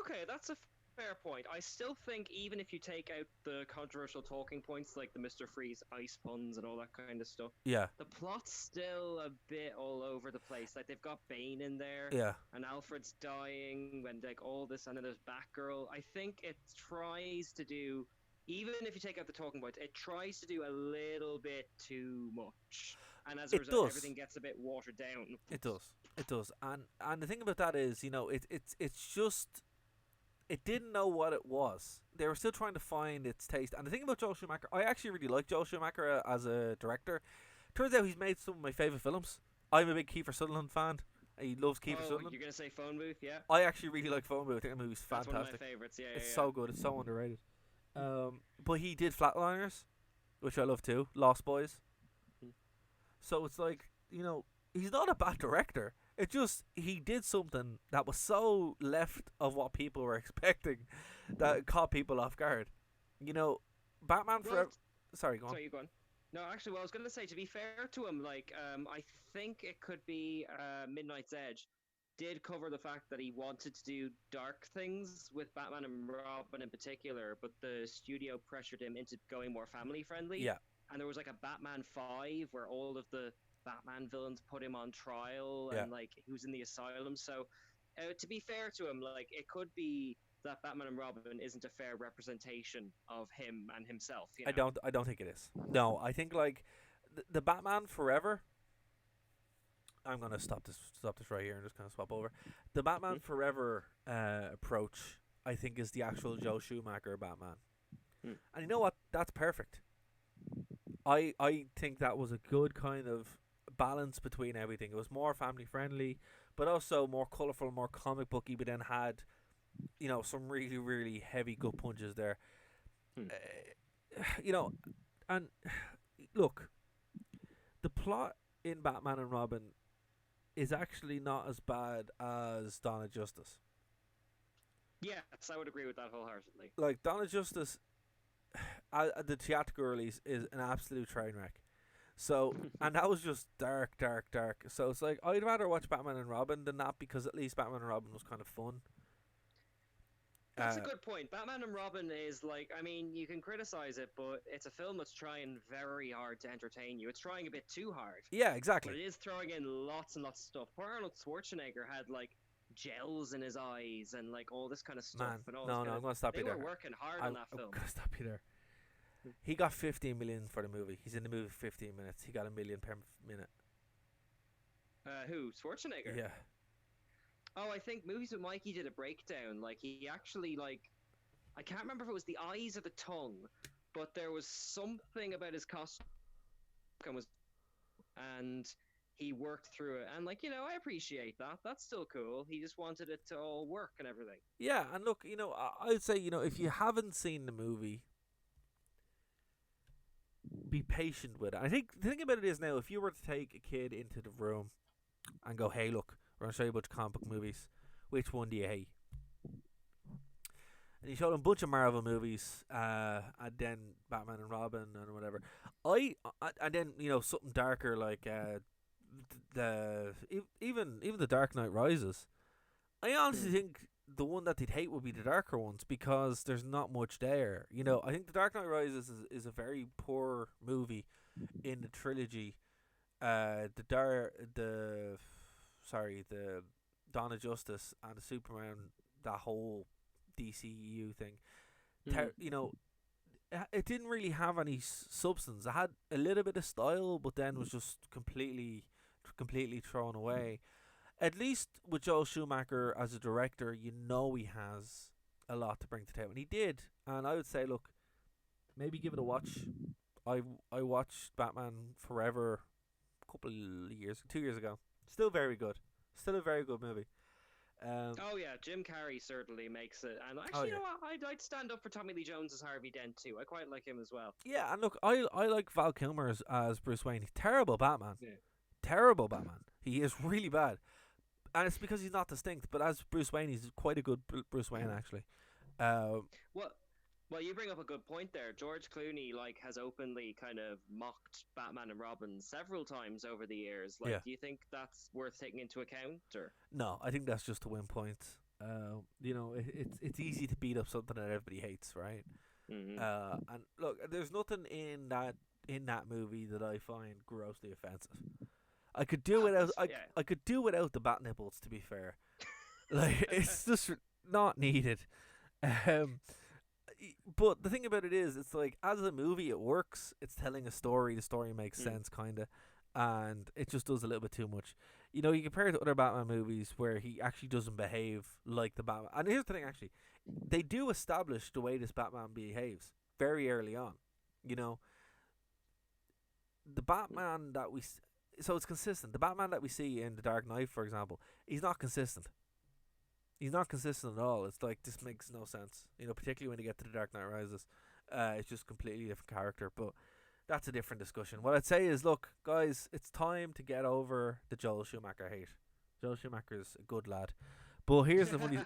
Okay, that's a Fair point. I still think even if you take out the controversial talking points like the Mr. Freeze ice puns and all that kind of stuff, Yeah, the plot's still a bit all over the place. Like they've got Bane in there, yeah. and Alfred's dying, and like all this, and then there's Batgirl. I think it tries to do, even if you take out the talking points, it tries to do a little bit too much, and as a It result, does. everything gets a bit watered down. It does. It does. And the thing about that is, it's just it didn't know what it was. They were still trying to find its taste. And the thing about Joel Schumacher, I actually really like Joel Schumacher as a director. Turns out he's made some of my favorite films. I'm a big Kiefer Sutherland fan. He loves Kiefer Oh, Sutherland. you're gonna say Phone Booth, yeah? I actually really like Phone Booth. I think that movie's That's one of fantastic. my favorites. Yeah, It's yeah, so good. It's so underrated. But he did Flatliners, which I love too. Lost Boys. yeah. So it's like, he's not a bad director. It just, he did something that was so left of what people were expecting that it caught people off guard. Batman Well, Forever. Sorry, go on. Sorry, you go on. No, actually, well, I was going to say, to be fair to him, like, I think it could be Midnight's Edge did cover the fact that he wanted to do dark things with Batman and Robin in particular, but the studio pressured him into going more family friendly. Yeah. And there was like a Batman 5 where all of the Batman villains put him on trial Yeah. and like he was in the asylum. So, to be fair to him, like, it could be that Batman and Robin isn't a fair representation of him and himself. I don't think it is. No, I think like the Batman Forever. I'm gonna stop this right here and just kind of swap over. The Batman Forever approach, I think, is the actual Joe Schumacher Batman. Hmm. And you know what? That's perfect. I think that was a good kind of balance between everything. It was more family friendly, but also more colorful, more comic booky. But then had, some really really heavy gut punches there. Hmm. And look, the plot in Batman and Robin is actually not as bad as Dawn of Justice. Yes, I would agree with that wholeheartedly. Like, Dawn of Justice, the theatrical release is an absolute train wreck. So, and that was just dark, dark, dark. So it's like, I'd rather watch Batman and Robin than that, because at least Batman and Robin was kind of fun. That's a good point. Batman and Robin is like, I mean, you can criticize it, but it's a film that's trying very hard to entertain you. It's trying a bit too hard. Yeah, exactly. But it is throwing in lots and lots of stuff. Poor Arnold Schwarzenegger had like gels in his eyes and like all this kind of stuff. Man, and all no, this I'm going to stop They you were there. working hard on that I'm film. going to stop you there. He got 15 million for the movie. He's in the movie 15 minutes. He got $1 million per minute. Who? Schwarzenegger? Yeah. Oh, I think Movies with Mikey did a breakdown. Like, he actually, like, I can't remember if it was the eyes or the tongue, but there was something about his costume and he worked through it. And, like, I appreciate that. That's still cool. He just wanted it to all work and everything. Yeah, and look, I'd say, if you haven't seen the movie, be patient with it. I think the thing about it is now, if you were to take a kid into the room and go, hey, look, we're going to show you a bunch of comic book movies, which one do you hate? And you showed them a bunch of Marvel movies, and then Batman and Robin and whatever. And then something darker like even the Dark Knight Rises. I honestly think the one that they'd hate would be the darker ones, because there's not much there. I think the Dark Knight Rises is a very poor movie in the trilogy. The Dawn of Justice and the Superman, that whole DCEU thing. It didn't really have any substance. It had a little bit of style, but then was just completely thrown away. At least with Joel Schumacher as a director, he has a lot to bring to the table, and he did. And I would say, look, maybe give it a watch. I watched Batman Forever a couple of years, 2 years ago. Still very good. Still a very good movie. Oh yeah, Jim Carrey certainly makes it. And actually, you know what? I'd stand up for Tommy Lee Jones as Harvey Dent too. I quite like him as well. Yeah, and look, I like Val Kilmer as Bruce Wayne. He's terrible Batman. Yeah. Terrible Batman. He is really bad. And it's because he's not distinct, but as Bruce Wayne, he's quite a good Bruce Wayne, actually. Well, you bring up a good point there. George Clooney has openly kind of mocked Batman and Robin several times over the years. Do you think that's worth taking into account, or? No, I think that's just to win points. It's easy to beat up something that everybody hates, right? Mm-hmm. And look, there's nothing in that movie that I find grossly offensive. I could do without I could do without the bat nipples. To be fair, like it's just not needed. Um, but the thing about it is, it's like as a movie, it works. It's telling a story. The story makes sense, kind of, and it just does a little bit too much. You compare it to other Batman movies where he actually doesn't behave like the Batman. And here's the thing, actually, they do establish the way this Batman behaves very early on. You know, the Batman that so it's consistent. The Batman that we see in The Dark Knight, for example, he's not consistent. He's not consistent at all. It's like this makes no sense. Particularly when you get to The Dark Knight Rises, it's just completely different character. But that's a different discussion. What I'd say is, look, guys, it's time to get over the Joel Schumacher hate. Joel Schumacher's a good lad. But here's the funny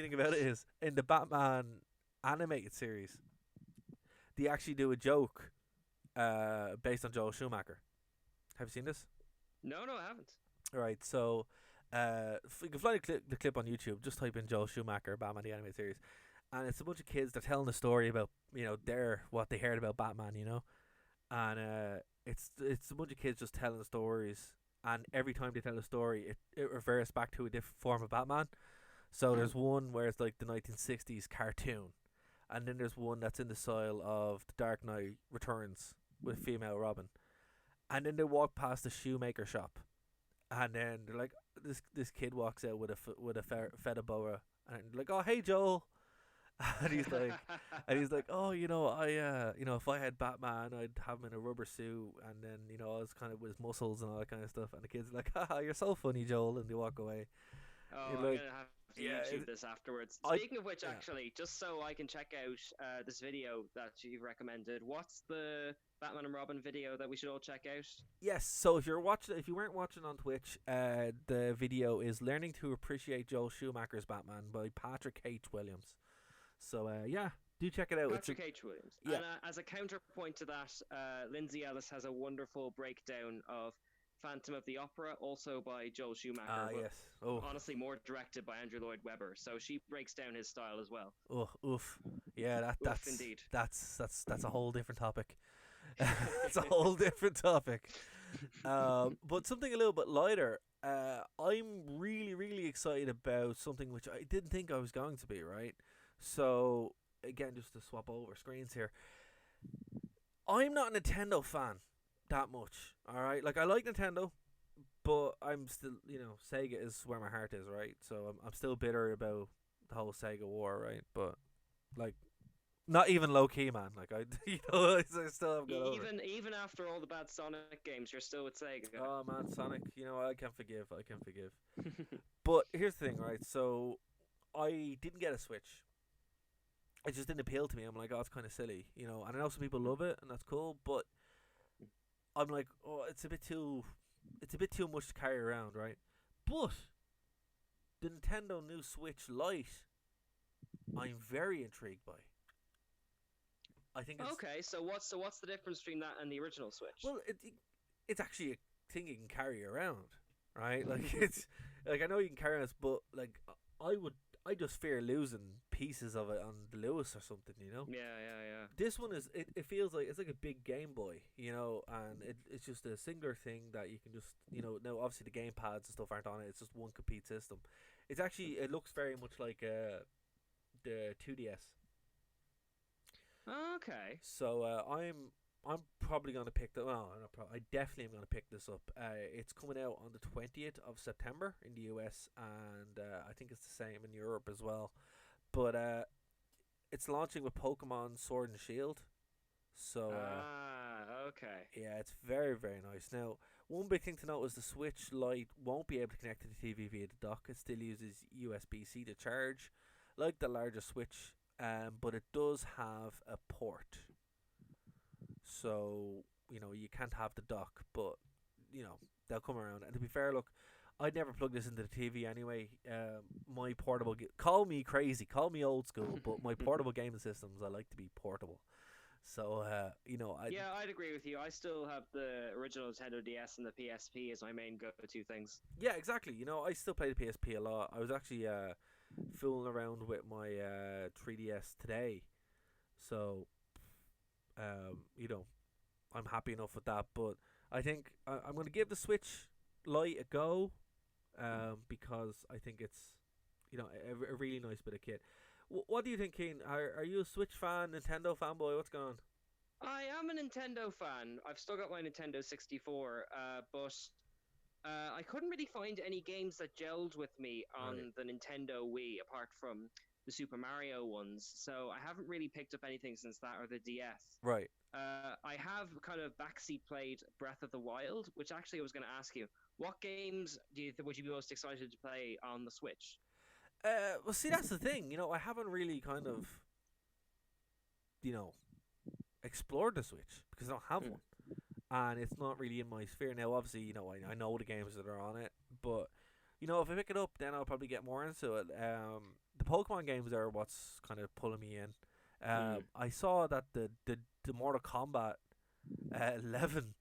thing about it is, in the Batman animated series, they actually do a joke based on Joel Schumacher. Have you seen this? No, I haven't. Alright, so you can find the clip on YouTube. Just type in Joel Schumacher Batman the animated series, and it's a bunch of kids. They're telling a story about what they heard about Batman, and it's a bunch of kids just telling stories, and every time they tell a story, it reverts back to a different form of Batman. So there's one where it's like the 1960s cartoon, and then there's one that's in the style of The Dark Knight Returns with female Robin, and then they walk past the shoemaker shop, and then they're like, this kid walks out with a feather boa, and they're like, oh hey Joel, and he's like, oh I if I had Batman, I'd have him in a rubber suit, and then I was kind of with his muscles and all that kind of stuff, and the kid's like, haha, you're so funny, Joel, and they walk away. Oh, I'm gonna have to YouTube this afterwards. Speaking of which, actually, just so I can check out this video that you've recommended, what's the Batman and Robin video that we should all check out? Yes, so if you weren't watching on Twitch, the video is "Learning to Appreciate Joel Schumacher's Batman" by Patrick H. Williams. So do check it out. Patrick H. Williams. Yeah. And as a counterpoint to that, Lindsay Ellis has a wonderful breakdown of Phantom of the Opera, also by Joel Schumacher. Yes. Oh. Honestly, more directed by Andrew Lloyd Webber. So she breaks down his style as well. Oh, oof. Yeah, that's indeed. That's a whole different topic. It's a whole different topic. But something a little bit lighter. I'm really, really excited about something which I didn't think I was going to be, right? So, again, just to swap over screens here. I'm not a Nintendo fan that much, alright? Like, I like Nintendo, but I'm still, Sega is where my heart is, right? So, I'm still bitter about the whole Sega war, right? But, like, not even low key, man. Like I still haven't got over it. Even after all the bad Sonic games, you're still with Sega. Oh man, Sonic. I can forgive. But here's the thing, right? So I didn't get a Switch. It just didn't appeal to me. I'm like, oh, it's kind of silly, And I know some people love it, and that's cool. But I'm like, oh, it's a bit too much to carry around, right? But the Nintendo new Switch Lite, I'm very intrigued by. I think it's okay. So what's the difference between that and the original Switch? Well, it's actually a thing you can carry around, right? Like it's like I know you can carry this, but like I just fear losing pieces of it on the Lewis or something, Yeah. This one is it feels like it's like a big Game Boy, and it's just a singular thing that you can just now obviously the game pads and stuff aren't on it. It's just one complete system. It looks very much like the 2DS. Okay. So I'm probably gonna pick that. Well, I definitely am gonna pick this up. It's coming out on the 20th of September in the US, and I think it's the same in Europe as well. But it's launching with Pokemon Sword and Shield. So okay. Yeah, it's very, very nice. Now, one big thing to note is the Switch Lite won't be able to connect to the TV via the dock. It still uses USB-C to charge, like the larger Switch. But it does have a port, so you can't have the dock, but they'll come around. And to be fair, look, I'd never plug this into the TV anyway. My portable call me crazy, call me old school, but my portable gaming systems I like to be portable. So Yeah, I'd agree with you. I still have the original Nintendo DS and the PSP as my main go-to things. yeah, exactly. I still play the PSP a lot. I was actually fooling around with my 3DS today, so um, I'm happy enough with that. But I think I'm going to give the Switch Lite a go, because I think it's a really nice bit of kit. What do you think, Keen? Are you a Switch fan, Nintendo fanboy? What's going on? I am a Nintendo fan. I've still got my Nintendo 64, but I couldn't really find any games that gelled with me Right, on the Nintendo Wii apart from the Super Mario ones. So I haven't really picked up anything since that or the DS. right. I have kind of backseat played Breath of the Wild, which actually I was going to ask you, what games would you be most excited to play on the Switch? Well, see, that's the thing. I haven't really kind of you know explored the Switch because I don't have Hmm. one, and it's not really in my sphere now. Obviously, I know the games that are on it, but if I pick it up, then I'll probably get more into it. The Pokemon games are what's kind of pulling me in. Hmm. I saw that the Mortal Kombat 11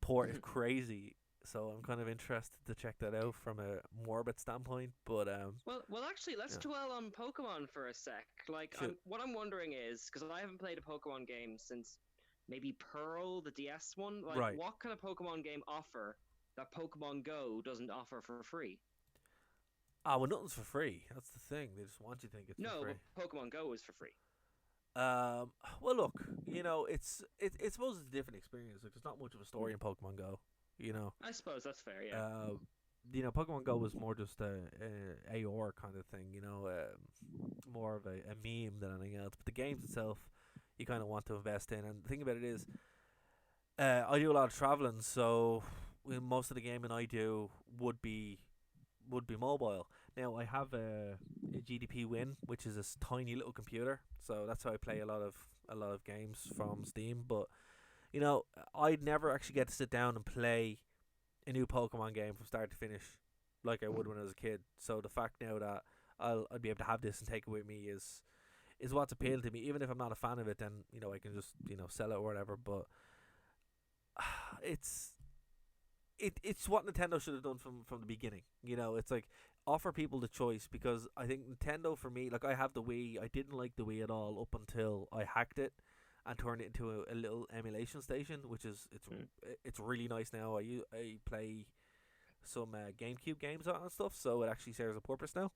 port is crazy, so I'm kind of interested to check that out from a morbid standpoint. But Actually, let's yeah, dwell on Pokemon for a sec. Like, shoot, what I'm wondering is because I haven't played a Pokemon game since maybe Pearl, the DS one. Like, right. what kind of Pokemon game offer that Pokemon Go doesn't offer for free? Well, nothing's for free. That's the thing. They just want you to think it's for No, free. but Pokemon Go is for free. Well, look, it's suppose it's a different experience. Like, there's not much of a story in Pokemon Go. You know, I suppose that's fair. Yeah. uh, Pokemon Go was more just a AR kind of thing. More of a meme than anything else. But the games itself, you kind of want to invest in. And the thing about it is, I do a lot of traveling, so most of the gaming I do would be mobile. Now I have a GDP Win, which is a tiny little computer, so that's how I play a lot of games from Steam. But you know, I'd never actually get to sit down and play a new Pokemon game from start to finish like I would when I was a kid. So the fact now that I'd be able to have this and take it with me is what's appealing to me. Even if I'm not a fan of it, then I can just sell it or whatever. But it's it's what Nintendo should have done from the beginning. It's like offer people the choice, because I think Nintendo, for me, like, I have the Wii. I didn't like the Wii at all up until I hacked it and turned it into a little emulation station, which is Mm. it's really nice now. I play some GameCube games on it and stuff, so it actually serves a purpose now.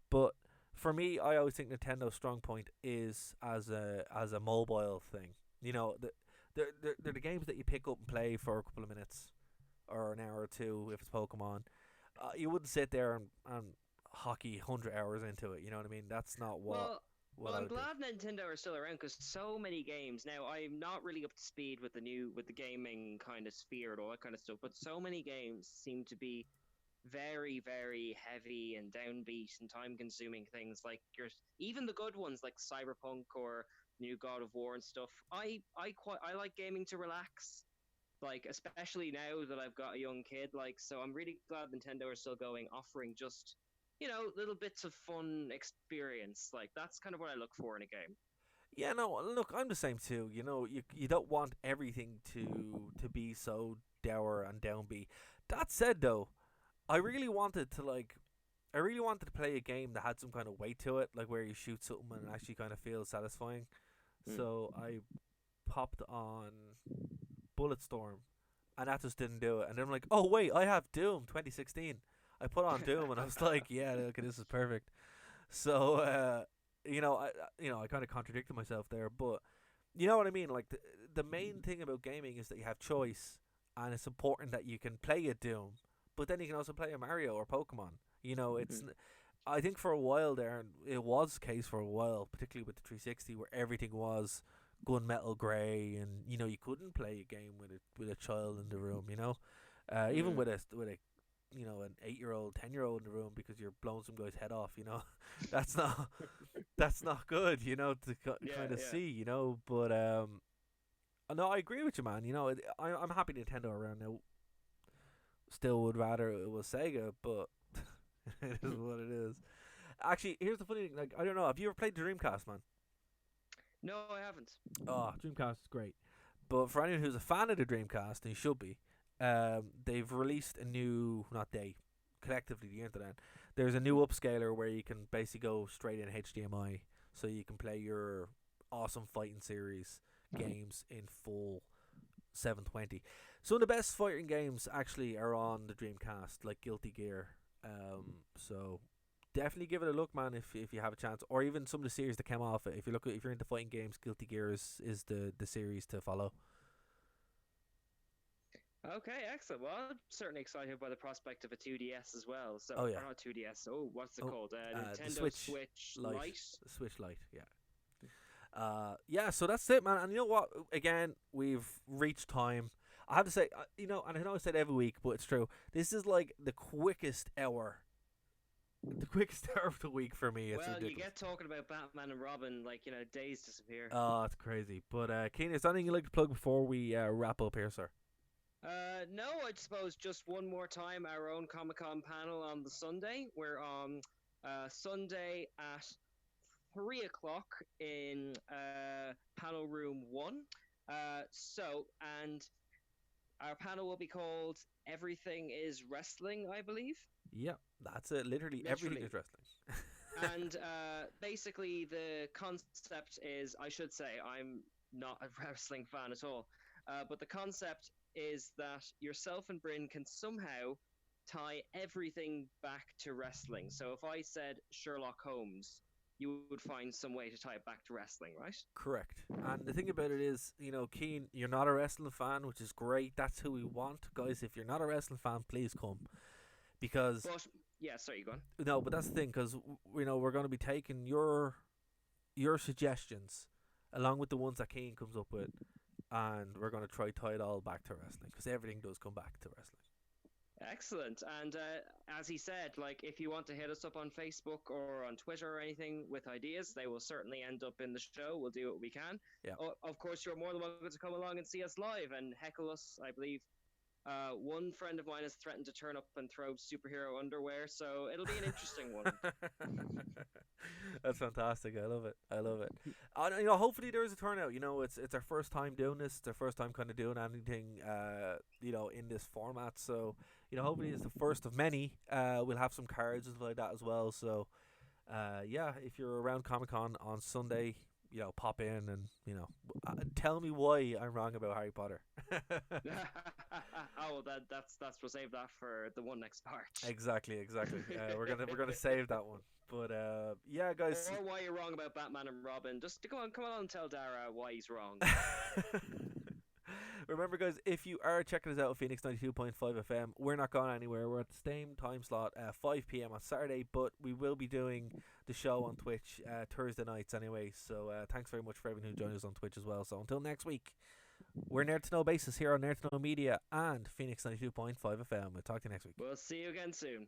But for me, I always think Nintendo's strong point is as a mobile thing. They're the games that you pick up and play for a couple of minutes or an hour or two if it's Pokemon. You wouldn't sit there and hockey 100 hours into it. You know what I mean? That's not what Well, what I I'm would do. glad Nintendo are still around because so many games now. I'm not really up to speed with the gaming kind of sphere and all that kind of stuff, but so many games seem to be very, very heavy and downbeat and time-consuming things. Like even the good ones like Cyberpunk or new God of War and stuff. I like gaming to relax. Like especially now that I've got a young kid, like so I'm really glad Nintendo are still going, offering just little bits of fun experience. Like that's kind of what I look for in a game. Yeah, no, look, I'm the same too. You don't want everything to be so dour and downbeat. That said, though, I really wanted to like I really wanted to play a game that had some kind of weight to it, like where you shoot something and it actually kind of feels satisfying. Hmm. So I popped on Bulletstorm, and that just didn't do it. And then I'm like, oh wait, I have Doom 2016. I put on Doom, and I was like, yeah, look, this is perfect. So I kind of contradicted myself there, but you know what I mean. Like the main thing about gaming is that you have choice, and it's important that you can play a Doom, but then you can also play a Mario or Pokemon. Hmm. I think for a while there, it was the case for a while, particularly with the 360, where everything was gunmetal grey, and you couldn't play a game with a child in the room. Even Hmm. with a an 8-year-old, 10-year-old in the room, because you're blowing some guy's head off. That's not that's not good. To Yeah, kind of yeah. see. But no, I agree with you, man. I'm happy Nintendo around now. Still would rather it was Sega, but it is what it is. Actually, here's the funny thing. Like, I don't know. Have you ever played Dreamcast, man? No, I haven't. Oh, Dreamcast is great. But for anyone who's a fan of the Dreamcast, and you should be, they've released a new, not they, collectively the internet. There's a new upscaler where you can basically go straight in HDMI, so you can play your awesome fighting series games in full 720. Some of the best fighting games actually are on the Dreamcast, like Guilty Gear. So definitely give it a look, man, if you have a chance, or even some of the series that came off it. If you're into fighting games, Guilty Gear is the series to follow. Okay, excellent. Well, I'm certainly excited by the prospect of a 2DS as well. So, Oh yeah. or not 2DS. Oh, what's it called? The Nintendo Switch Lite. The Switch Lite, yeah. Yeah, so that's it, man. And you know what? Again, we've reached time. I have to say, and I know I said every week, but it's true. This is like the quickest hour of the week for me. It's Well, ridiculous. you get talking about Batman and Robin, like, days disappear. Oh, it's crazy. But Keen, is there anything you'd like to plug before we wrap up here, sir? No, I suppose just one more time, our own Comic-Con panel on the Sunday. We're on Sunday at 3 o'clock in panel room 1. And our panel will be called Everything is Wrestling, I believe. Yep, that's it. Literally everything is wrestling. And basically the concept is, I should say, I'm not a wrestling fan at all, but the concept is that yourself and Bryn can somehow tie everything back to wrestling. So if I said Sherlock Holmes, you would find some way to tie it back to wrestling, right? Correct. And the thing about it is, Keen, you're not a wrestling fan, which is great. That's who we want. Guys, if you're not a wrestling fan, please come. Because... But, yeah, sorry, you go on. No, but that's the thing, because, we're going to be taking your suggestions, along with the ones that Keen comes up with, and we're going to try tie it all back to wrestling, because everything does come back to wrestling. Excellent. And as he said, like, if you want to hit us up on Facebook or on Twitter or anything with ideas, they will certainly end up in the show. We'll do what we can. Yeah. Of course, you're more than welcome to come along and see us live and heckle us. I believe one friend of mine has threatened to turn up and throw superhero underwear, so it'll be an interesting one. That's fantastic. I love it. And, hopefully there is a turnout. It's our first time doing this. It's our first time kind of doing anything, in this format. So, hopefully it's the first of many. We'll have some cards and stuff like that as well. So, if you're around Comic-Con on Sunday, pop in and, tell me why I'm wrong about Harry Potter. Oh, that's we'll save that for the one next part. Exactly. We're gonna save that one. But yeah, guys. Or why you're wrong about Batman and Robin. Just come on and tell Dara why he's wrong. Remember, guys, if you are checking us out at Phoenix 92.5 FM, we're not going anywhere. We're at the same time slot, 5 p.m. on Saturday, but we will be doing the show on Twitch Thursday nights anyway. So thanks very much for everyone who joined us on Twitch as well. So until next week, we're NerdtoKnowBasis here on NerdtoKnowMedia and Phoenix 92.5 FM. We'll talk to you next week. We'll see you again soon.